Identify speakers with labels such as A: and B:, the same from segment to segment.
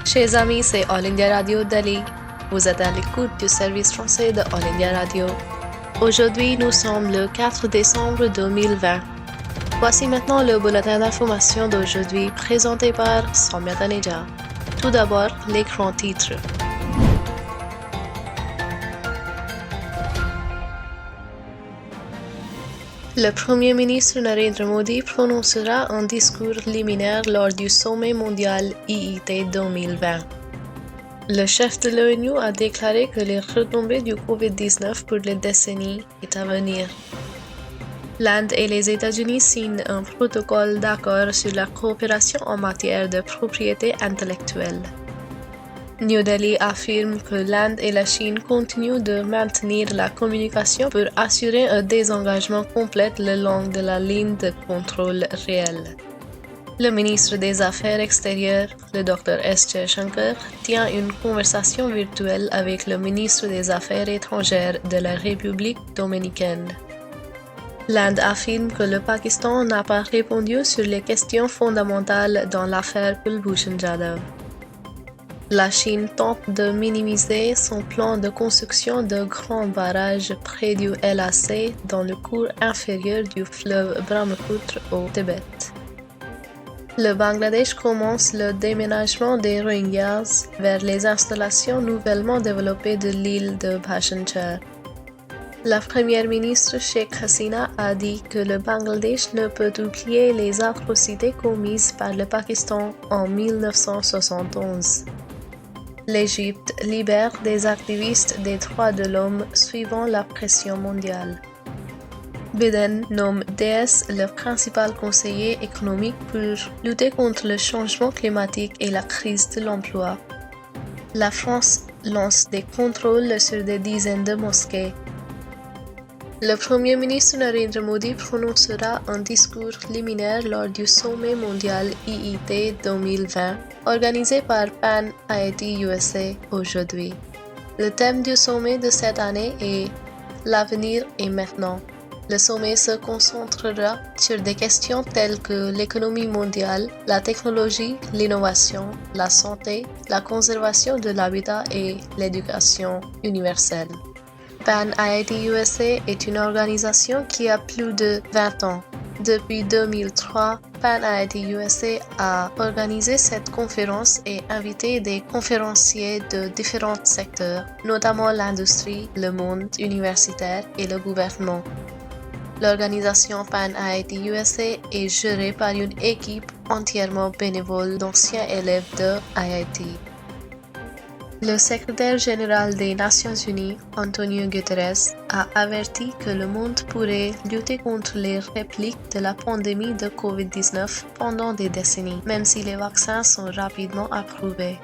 A: Chers amis, c'est All India Radio Delhi. Vous êtes à l'écoute du service français de All India Radio. Aujourd'hui, nous sommes le 4 décembre 2020. Voici maintenant le bulletin d'information d'aujourd'hui présenté par Soumya Taneja. Tout d'abord, les grands titres. Le Premier ministre Narendra Modi prononcera un discours liminaire lors du sommet mondial IIT 2020. Le chef de l'ONU a déclaré que les retombées du Covid-19 pour les décennies est à venir. L'Inde et les États-Unis signent un protocole d'accord sur la coopération en matière de propriété intellectuelle. New Delhi affirme que l'Inde et la Chine continuent de maintenir la communication pour assurer un désengagement complet le long de la ligne de contrôle réel. Le ministre des Affaires extérieures, le Dr S. Jaishankar, tient une conversation virtuelle avec le ministre des Affaires étrangères de la République dominicaine. L'Inde affirme que le Pakistan n'a pas répondu sur les questions fondamentales dans l'affaire Kulbhushan Jadhav. La Chine tente de minimiser son plan de construction de grands barrages près du LAC dans le cours inférieur du fleuve Brahmaputra au Tibet. Le Bangladesh commence le déménagement des Rohingyas vers les installations nouvellement développées de l'île de Bhasan Char. La première ministre Sheikh Hasina a dit que le Bangladesh ne peut oublier les atrocités commises par le Pakistan en 1971. L'Égypte libère des activistes des droits de l'homme suivant la pression mondiale. Biden nomme DS le principal conseiller économique pour lutter contre le changement climatique et la crise de l'emploi. La France lance des contrôles sur des dizaines de mosquées. Le Premier ministre Narendra Modi prononcera un discours liminaire lors du sommet mondial IIT 2020 organisé par Pan IIT USA aujourd'hui. Le thème du sommet de cette année est « L'avenir est maintenant ». Le sommet se concentrera sur des questions telles que l'économie mondiale, la technologie, l'innovation, la santé, la conservation de l'habitat et l'éducation universelle. Pan IIT USA est une organisation qui a plus de 20 ans. Depuis 2003, Pan IIT USA a organisé cette conférence et invité des conférenciers de différents secteurs, notamment l'industrie, le monde universitaire et le gouvernement. L'organisation Pan IIT USA est gérée par une équipe entièrement bénévole d'anciens élèves de IIT. Le secrétaire général des Nations Unies, Antonio Guterres, a averti que le monde pourrait lutter contre les répliques de la pandémie de Covid-19 pendant des décennies, même si les vaccins sont rapidement approuvés.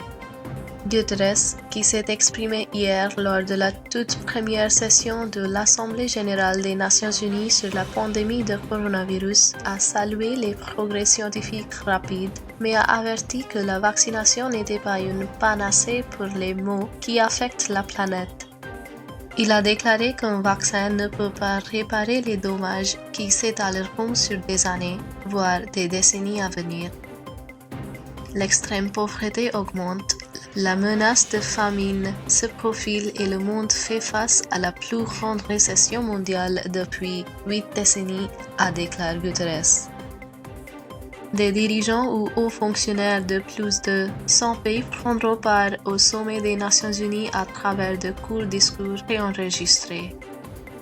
A: Guterres, qui s'est exprimé hier lors de la toute première session de l'Assemblée générale des Nations Unies sur la pandémie de coronavirus, a salué les progrès scientifiques rapides, mais a averti que la vaccination n'était pas une panacée pour les maux qui affectent la planète. Il a déclaré qu'un vaccin ne peut pas réparer les dommages qui s'étaleront sur des années, voire des décennies à venir. L'extrême pauvreté augmente, la menace de famine se profile et le monde fait face à la plus grande récession mondiale depuis 8 décennies, a déclaré Guterres. Des dirigeants ou hauts fonctionnaires de plus de 100 pays prendront part au sommet des Nations Unies à travers de courts discours préenregistrés.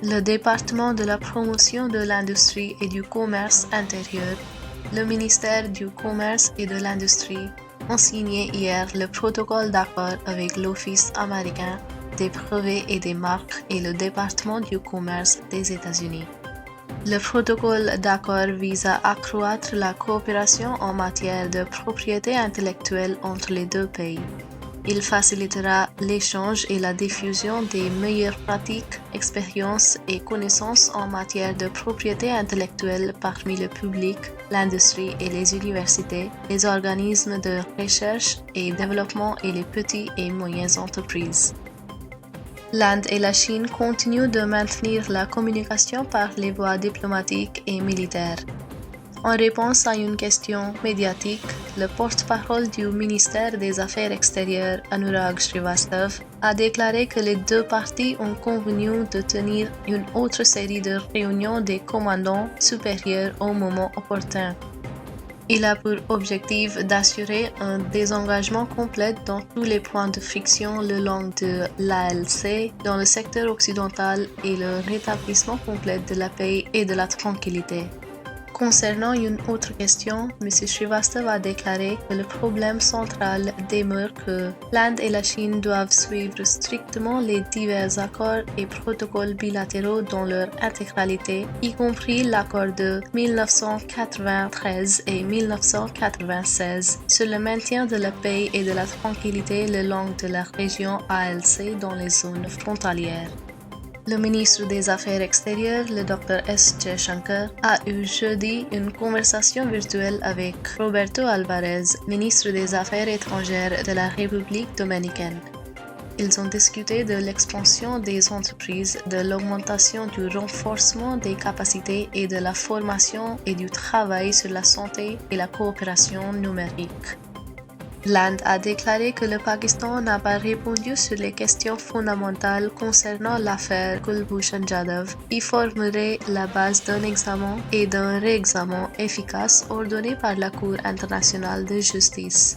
A: Le département de la promotion de l'industrie et du commerce intérieur, le ministère du Commerce et de l'Industrie, ont signé hier le protocole d'accord avec l'Office américain des brevets et des marques et le département du commerce des États-Unis. Le protocole d'accord vise à accroître la coopération en matière de propriété intellectuelle entre les deux pays. Il facilitera l'échange et la diffusion des meilleures pratiques, expériences et connaissances en matière de propriété intellectuelle parmi le public, l'industrie et les universités, les organismes de recherche et développement et les petites et moyennes entreprises. L'Inde et la Chine continuent de maintenir la communication par les voies diplomatiques et militaires. En réponse à une question médiatique, le porte-parole du ministère des Affaires extérieures, Anurag Srivastava, a déclaré que les deux parties ont convenu de tenir une autre série de réunions des commandants supérieurs au moment opportun. Il a pour objectif d'assurer un désengagement complet dans tous les points de friction le long de l'ALC dans le secteur occidental et le rétablissement complet de la paix et de la tranquillité. Concernant une autre question, M. Srivastava a déclaré que le problème central demeure que l'Inde et la Chine doivent suivre strictement les divers accords et protocoles bilatéraux dans leur intégralité, y compris l'accord de 1993 et 1996 sur le maintien de la paix et de la tranquillité le long de la région ALC dans les zones frontalières. Le ministre des Affaires extérieures, le Dr S. Jaishankar, a eu jeudi une conversation virtuelle avec Roberto Alvarez, ministre des Affaires étrangères de la République dominicaine. Ils ont discuté de l'expansion des entreprises, de l'augmentation du renforcement des capacités et de la formation et du travail sur la santé et la coopération numérique. L'Inde a déclaré que le Pakistan n'a pas répondu sur les questions fondamentales concernant l'affaire Kulbhushan Jadhav, qui formerait la base d'un examen et d'un réexamen efficace ordonné par la Cour internationale de justice.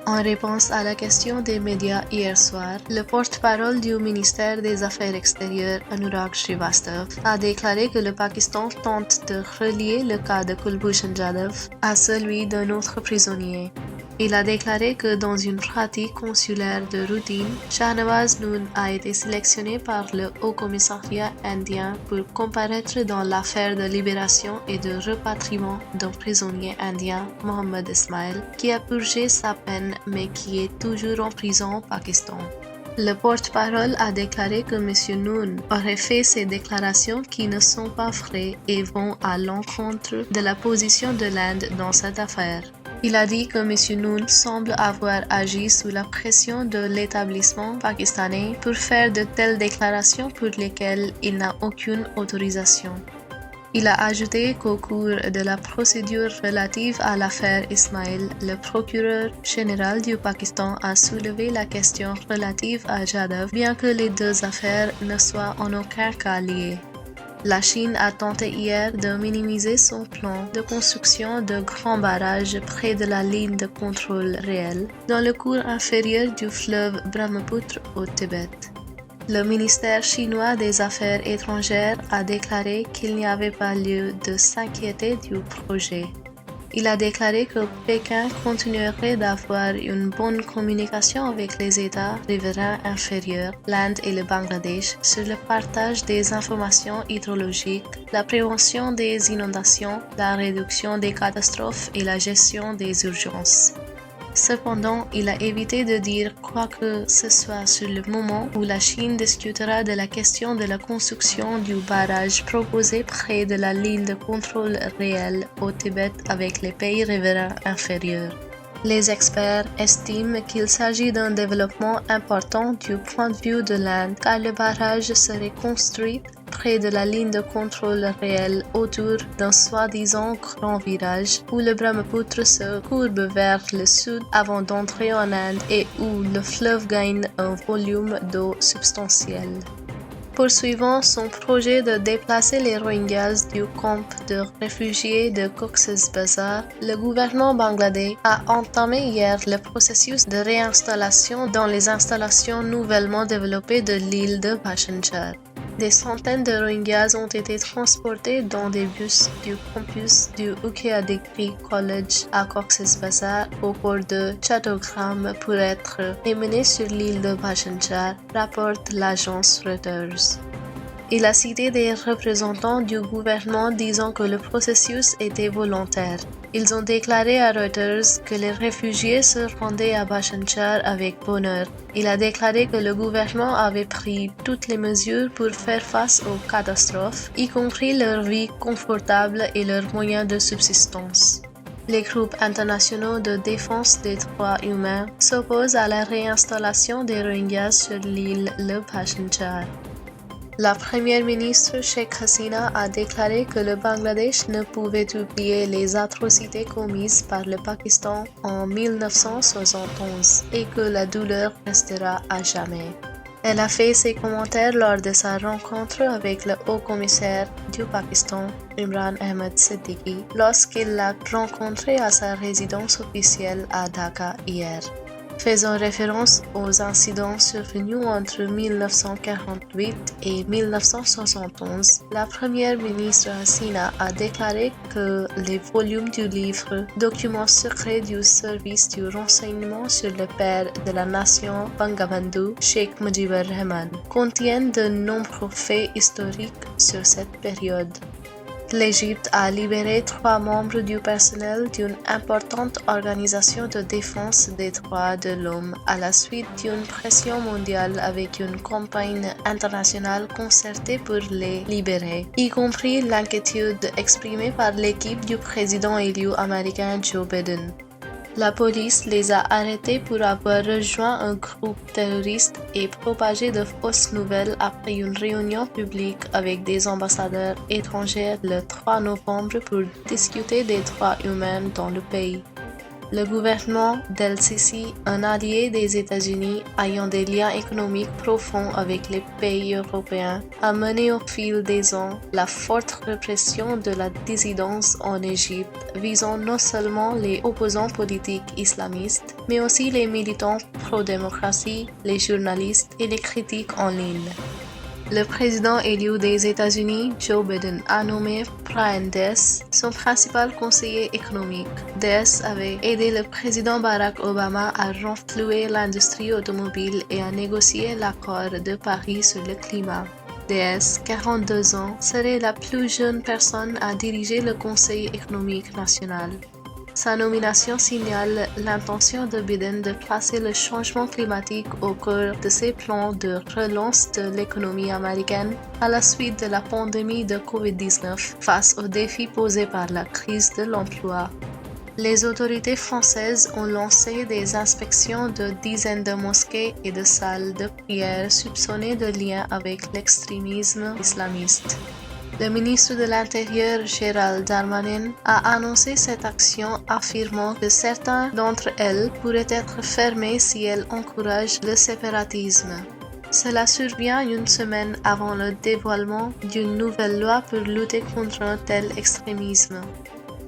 A: En réponse à la question des médias hier soir, le porte-parole du ministère des Affaires extérieures, Anurag Srivastava, a déclaré que le Pakistan tente de relier le cas de Kulbhushan Jadhav à celui d'un autre prisonnier. Il a déclaré que dans une pratique consulaire de routine, Shahnawaz Noon a été sélectionné par le Haut-Commissariat indien pour comparaître dans l'affaire de libération et de repatriement d'un prisonnier indien, Mohammed Ismail, qui a purgé sa peine mais qui est toujours en prison au Pakistan. Le porte-parole a déclaré que M. Noon aurait fait ces déclarations qui ne sont pas vraies et vont à l'encontre de la position de l'Inde dans cette affaire. Il a dit que M. Noon semble avoir agi sous la pression de l'établissement pakistanais pour faire de telles déclarations pour lesquelles il n'a aucune autorisation. Il a ajouté qu'au cours de la procédure relative à l'affaire Ismail, le procureur général du Pakistan a soulevé la question relative à Jadhav, bien que les deux affaires ne soient en aucun cas liées. La Chine a tenté hier de minimiser son plan de construction de grands barrages près de la ligne de contrôle réel dans le cours inférieur du fleuve Brahmaputra au Tibet. Le ministère chinois des Affaires étrangères a déclaré qu'il n'y avait pas lieu de s'inquiéter du projet. Il a déclaré que Pékin continuerait d'avoir une bonne communication avec les États riverains inférieurs, l'Inde et le Bangladesh, sur le partage des informations hydrologiques, la prévention des inondations, la réduction des catastrophes et la gestion des urgences. Cependant, il a évité de dire quoi que ce soit sur le moment où la Chine discutera de la question de la construction du barrage proposé près de la ligne de contrôle réel au Tibet avec les pays riverains inférieurs. Les experts estiment qu'il s'agit d'un développement important du point de vue de l'Inde car le barrage serait construit près de la ligne de contrôle réel autour d'un soi-disant grand virage où le Brahmaputra se courbe vers le sud avant d'entrer en Inde et où le fleuve gagne un volume d'eau substantiel. Poursuivant son projet de déplacer les Rohingyas du camp de réfugiés de Cox's Bazar, le gouvernement bangladais a entamé hier le processus de réinstallation dans les installations nouvellement développées de l'île de Bhasan Char. Des centaines de Rohingyas ont été transportés dans des bus du campus du Ukea Degree College à Cox's Bazar au port de Chattogram pour être emmenés sur l'île de Bhasan Char, rapporte l'agence Reuters. Il a cité des représentants du gouvernement disant que le processus était volontaire. Ils ont déclaré à Reuters que les réfugiés se rendaient à Bhasan Char avec bonheur. Il a déclaré que le gouvernement avait pris toutes les mesures pour faire face aux catastrophes, y compris leur vie confortable et leurs moyens de subsistance. Les groupes internationaux de défense des droits humains s'opposent à la réinstallation des Rohingyas sur l'île de Bhasan Char. La première ministre Sheikh Hasina a déclaré que le Bangladesh ne pouvait oublier les atrocités commises par le Pakistan en 1971 et que la douleur restera à jamais. Elle a fait ses commentaires lors de sa rencontre avec le haut-commissaire du Pakistan, Imran Ahmed Siddiqui, lorsqu'il l'a rencontré à sa résidence officielle à Dhaka hier. Faisant référence aux incidents survenus entre 1948 et 1971, la première ministre Hasina a déclaré que les volumes du livre « Documents secrets du service du renseignement sur le père de la nation Bangabandhu, Sheikh Mujibur Rahman » contiennent de nombreux faits historiques sur cette période. L'Égypte a libéré 3 membres du personnel d'une importante organisation de défense des droits de l'homme à la suite d'une pression mondiale avec une campagne internationale concertée pour les libérer, y compris l'inquiétude exprimée par l'équipe du président élu américain Joe Biden. La police les a arrêtés pour avoir rejoint un groupe terroriste et propagé de fausses nouvelles après une réunion publique avec des ambassadeurs étrangers le 3 novembre pour discuter des droits humains dans le pays. Le gouvernement d'El-Sisi, un allié des États-Unis ayant des liens économiques profonds avec les pays européens, a mené au fil des ans la forte répression de la dissidence en Égypte, visant non seulement les opposants politiques islamistes, mais aussi les militants pro-démocratie, les journalistes et les critiques en ligne. Le président élu des États-Unis, Joe Biden, a nommé Brian Dees son principal conseiller économique. Dees avait aidé le président Barack Obama à renflouer l'industrie automobile et à négocier l'accord de Paris sur le climat. Dees, 42 ans, serait la plus jeune personne à diriger le Conseil économique national. Sa nomination signale l'intention de Biden de placer le changement climatique au cœur de ses plans de relance de l'économie américaine à la suite de la pandémie de COVID-19 face aux défis posés par la crise de l'emploi. Les autorités françaises ont lancé des inspections de dizaines de mosquées et de salles de prière soupçonnées de liens avec l'extrémisme islamiste. Le ministre de l'Intérieur, Gérald Darmanin, a annoncé cette action affirmant que certains d'entre elles pourraient être fermées si elles encouragent le séparatisme. Cela survient une semaine avant le dévoilement d'une nouvelle loi pour lutter contre un tel extrémisme.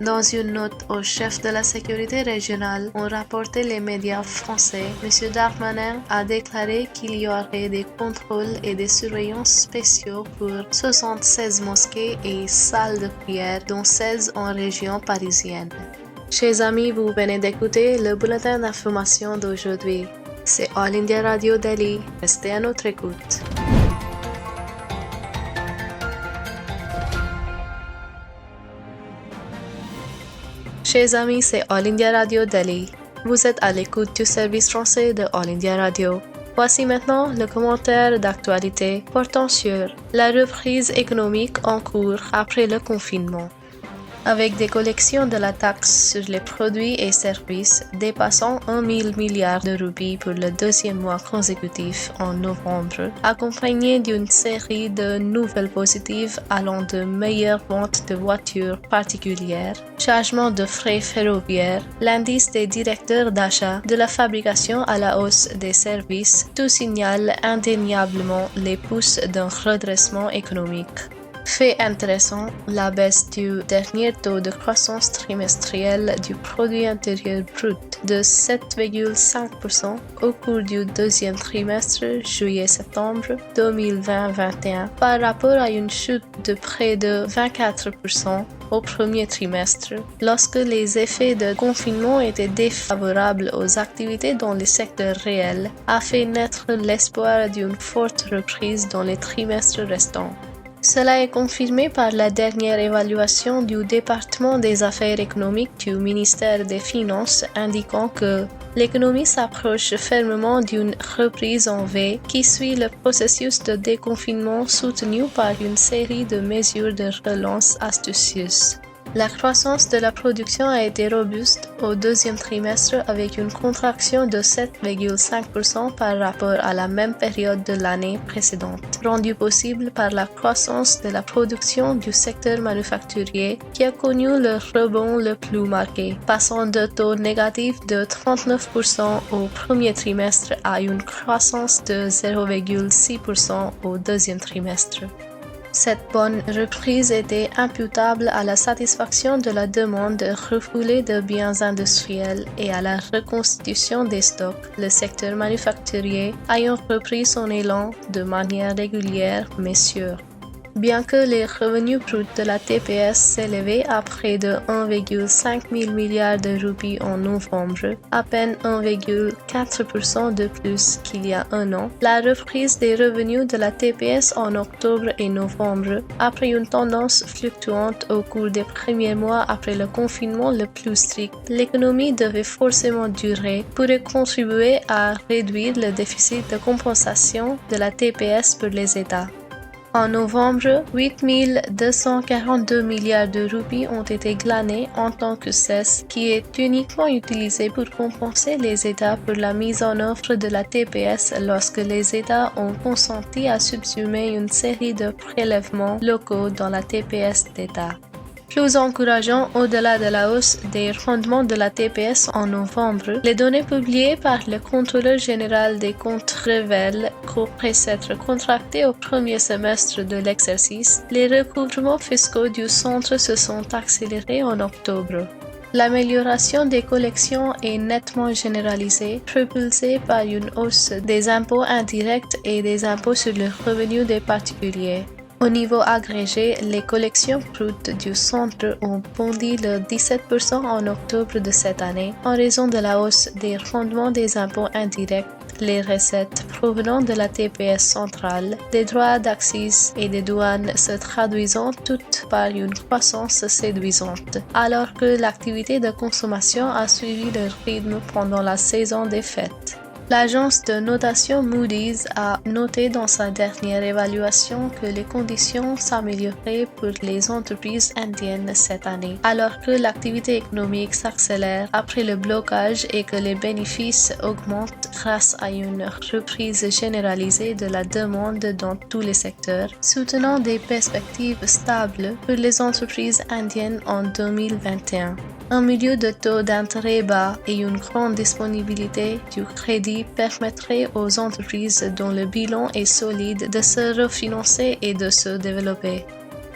A: Dans une note au chef de la sécurité régionale, ont rapporté les médias français, M. Darmanin a déclaré qu'il y aurait des contrôles et des surveillances spéciaux pour 76 mosquées et salles de prière, dont 16 en région parisienne. Chers amis, vous venez d'écouter le bulletin d'information d'aujourd'hui. C'est All India Radio Delhi. Restez à notre écoute. Chers amis, c'est All India Radio Delhi. Vous êtes à l'écoute du service français de All India Radio. Voici maintenant le commentaire d'actualité portant sur la reprise économique en cours après le confinement. Avec des collections de la taxe sur les produits et services dépassant 1 000 milliards de roupies pour le 2e mois consécutif en novembre, accompagnées d'une série de nouvelles positives allant de meilleures ventes de voitures particulières, chargement de frais ferroviaires, l'indice des directeurs d'achat, de la fabrication à la hausse des services, tout signale indéniablement les pousses d'un redressement économique. Fait intéressant, la baisse du dernier taux de croissance trimestrielle du produit intérieur brut de 7,5% au cours du 2e trimestre juillet-septembre 2020-21 par rapport à une chute de près de 24% au premier trimestre, lorsque les effets de confinement étaient défavorables aux activités dans les secteurs réels, a fait naître l'espoir d'une forte reprise dans les trimestres restants. Cela est confirmé par la dernière évaluation du département des affaires économiques du ministère des Finances indiquant que l'économie s'approche fermement d'une reprise en V qui suit le processus de déconfinement soutenu par une série de mesures de relance astucieuses. La croissance de la production a été robuste au deuxième trimestre avec une contraction de 7,5% par rapport à la même période de l'année précédente, rendue possible par la croissance de la production du secteur manufacturier qui a connu le rebond le plus marqué, passant de taux négatif de 39% au premier trimestre à une croissance de 0,6% au deuxième trimestre. Cette bonne reprise était imputable à la satisfaction de la demande refoulée de biens industriels et à la reconstitution des stocks, le secteur manufacturier ayant repris son élan de manière régulière mais sûre. Bien que les revenus bruts de la TPS s'élevaient à près de 1,5 000 milliards de roupies en novembre, à peine 1,4% de plus qu'il y a un an, la reprise des revenus de la TPS en octobre et novembre, après une tendance fluctuante au cours des premiers mois après le confinement le plus strict, l'économie devait forcément durer, pourrait contribuer à réduire le déficit de compensation de la TPS pour les États. En novembre, 8 242 milliards de roupies ont été glanés en tant que cesse, qui est uniquement utilisé pour compenser les États pour la mise en œuvre de la TPS lorsque les États ont consenti à subsumer une série de prélèvements locaux dans la TPS d'État. Plus encourageant, au-delà de la hausse des rendements de la TPS en novembre, les données publiées par le contrôleur général des comptes révèlent qu'après s'être contractés au premier semestre de l'exercice, les recouvrements fiscaux du centre se sont accélérés en octobre. L'amélioration des collections est nettement généralisée, propulsée par une hausse des impôts indirects et des impôts sur le revenu des particuliers. Au niveau agrégé, les collections brutes du centre ont bondi de 17% en octobre de cette année en raison de la hausse des rendements des impôts indirects, les recettes provenant de la TPS centrale, des droits d'accise et des douanes se traduisant toutes par une croissance séduisante, alors que l'activité de consommation a suivi le rythme pendant la saison des fêtes. L'agence de notation Moody's a noté dans sa dernière évaluation que les conditions s'amélioraient pour les entreprises indiennes cette année, alors que l'activité économique s'accélère après le blocage et que les bénéfices augmentent grâce à une reprise généralisée de la demande dans tous les secteurs, soutenant des perspectives stables pour les entreprises indiennes en 2021. Un milieu de taux d'intérêt bas et une grande disponibilité du crédit permettrait aux entreprises dont le bilan est solide de se refinancer et de se développer.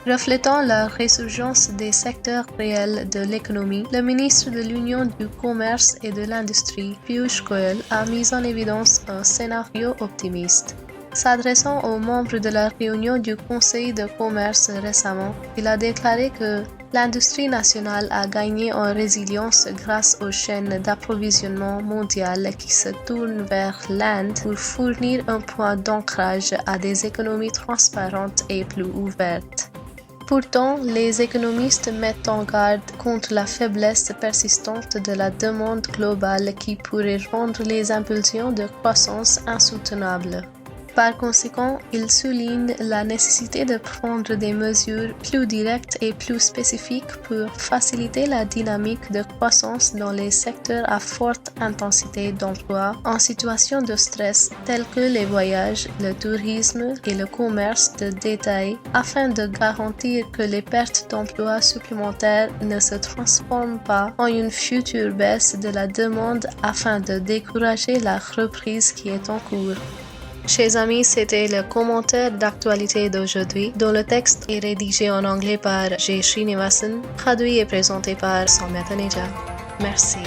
A: Reflétant la résurgence des secteurs réels de l'économie, le ministre de l'Union du Commerce et de l'Industrie, Piyush Goyal, a mis en évidence un scénario optimiste. S'adressant aux membres de la réunion du Conseil de commerce récemment, il a déclaré que l'industrie nationale a gagné en résilience grâce aux chaînes d'approvisionnement mondiales qui se tournent vers l'Inde pour fournir un point d'ancrage à des économies transparentes et plus ouvertes. Pourtant, les économistes mettent en garde contre la faiblesse persistante de la demande globale qui pourrait rendre les impulsions de croissance insoutenables. Par conséquent, il souligne la nécessité de prendre des mesures plus directes et plus spécifiques pour faciliter la dynamique de croissance dans les secteurs à forte intensité d'emploi en situation de stress tels que les voyages, le tourisme et le commerce de détail, afin de garantir que les pertes d'emplois supplémentaires ne se transforment pas en une future baisse de la demande afin de décourager la reprise qui est en cours. Chers amis, c'était le commentaire d'actualité d'aujourd'hui, dont le texte est rédigé en anglais par J. Srinivasan, traduit et présenté par Soumya Taneja. Merci.